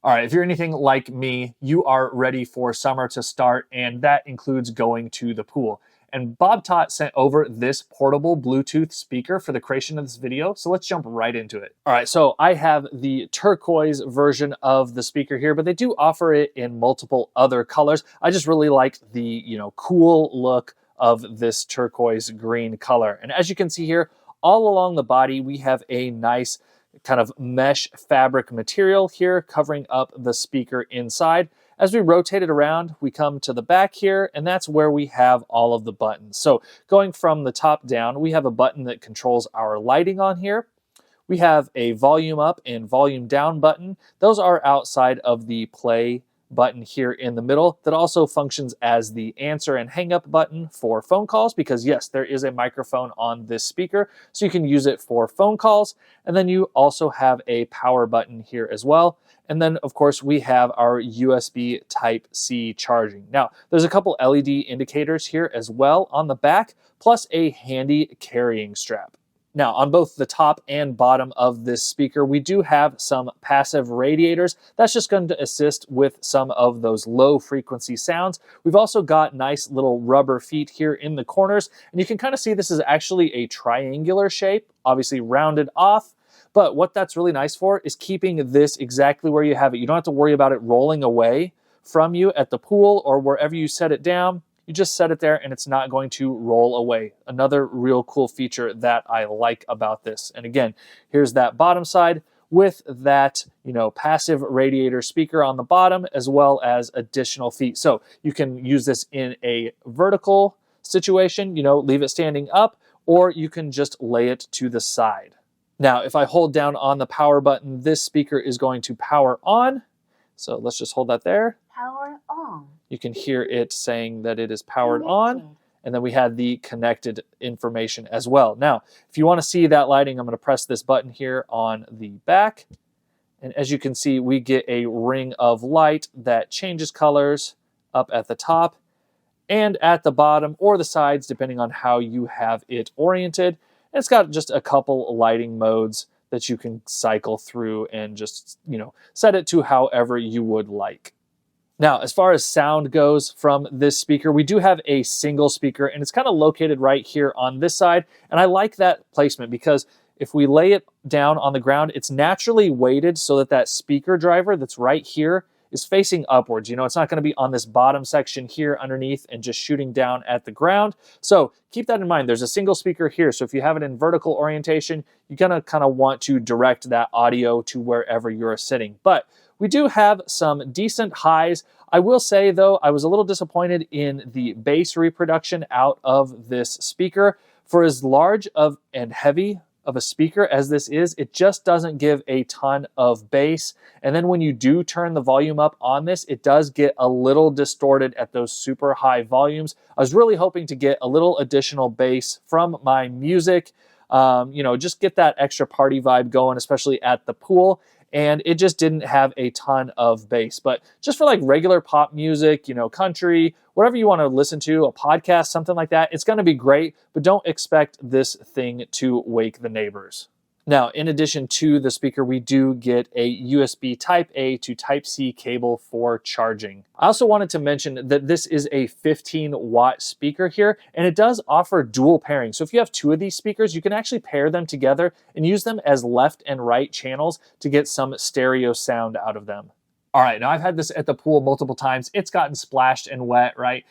All right, if you're anything like me, you are ready for summer to start, and that includes going to the pool. And Bobtot sent over this portable Bluetooth speaker for the creation of this video, so let's jump right into it. All right, so I have the turquoise version of the speaker here, but they do offer it in multiple other colors. I just really like the, cool look of this turquoise green color. And as you can see here, all along the body, we have a nice kind of mesh fabric material here covering up the speaker inside. As we rotate it around, we come to the back here, and that's where we have all of the buttons. So going from the top down, we have a button that controls our lighting on here. We have a volume up and volume down button. Those are outside of the play button here in the middle that also functions as the answer and hang up button for phone calls, because yes, there is a microphone on this speaker, so you can use it for phone calls. And then you also have a power button here as well. And then of course we have our USB Type-C charging. Now there's a couple LED indicators here as well on the back, plus a handy carrying strap. Now, on both the top and bottom of this speaker, we do have some passive radiators. That's just going to assist with some of those low frequency sounds. We've also got nice little rubber feet here in the corners, and you can kind of see this is actually a triangular shape, obviously rounded off. But what that's really nice for is keeping this exactly where you have it. You don't have to worry about it rolling away from you at the pool or wherever you set it down. You just set it there and it's not going to roll away. Another real cool feature that I like about this. And again, here's that bottom side with that, passive radiator speaker on the bottom, as well as additional feet. So you can use this in a vertical situation, leave it standing up, or you can just lay it to the side. Now, if I hold down on the power button, this speaker is going to power on. So let's just hold that there. Power on. You can hear it saying that it is powered on. And then we had the connected information as well. Now, if you want to see that lighting, I'm going to press this button here on the back. And as you can see, we get a ring of light that changes colors up at the top and at the bottom or the sides, depending on how you have it oriented. And it's got just a couple lighting modes that you can cycle through and just, set it to however you would like. Now, as far as sound goes from this speaker, we do have a single speaker, and it's kind of located right here on this side. And I like that placement because if we lay it down on the ground, it's naturally weighted so that that speaker driver that's right here is facing upwards. It's not going to be on this bottom section here underneath and just shooting down at the ground. So keep that in mind. There's a single speaker here. So if you have it in vertical orientation, you're going to kind of want to direct that audio to wherever you're sitting. But we do have some decent highs. I will say, though, I was a little disappointed in the bass reproduction out of this speaker. For as large of and heavy of a speaker as this is, it just doesn't give a ton of bass. And then when you do turn the volume up on this, it does get a little distorted at those super high volumes. I was really hoping to get a little additional bass from my music, just get that extra party vibe going, especially at the pool. And it just didn't have a ton of bass. But just for like regular pop music, country, whatever you want to listen to, a podcast, something like that, it's going to be great, but don't expect this thing to wake the neighbors. Now, in addition to the speaker, we do get a USB Type-A to Type-C cable for charging. I also wanted to mention that this is a 15-watt speaker here, and it does offer dual pairing. So if you have two of these speakers, you can actually pair them together and use them as left and right channels to get some stereo sound out of them. All right, now I've had this at the pool multiple times. It's gotten splashed and wet, right?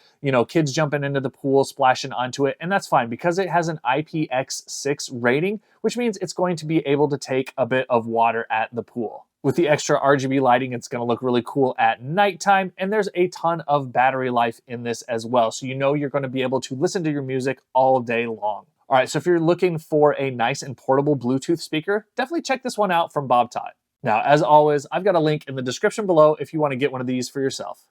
Kids jumping into the pool, splashing onto it, and that's fine because it has an IPX6 rating, which means it's going to be able to take a bit of water at the pool. With the extra RGB lighting, it's going to look really cool at nighttime, and there's a ton of battery life in this as well, so you're going to be able to listen to your music all day long. All right, so if you're looking for a nice and portable Bluetooth speaker, definitely check this one out from Bobtot. Now, as always, I've got a link in the description below if you want to get one of these for yourself.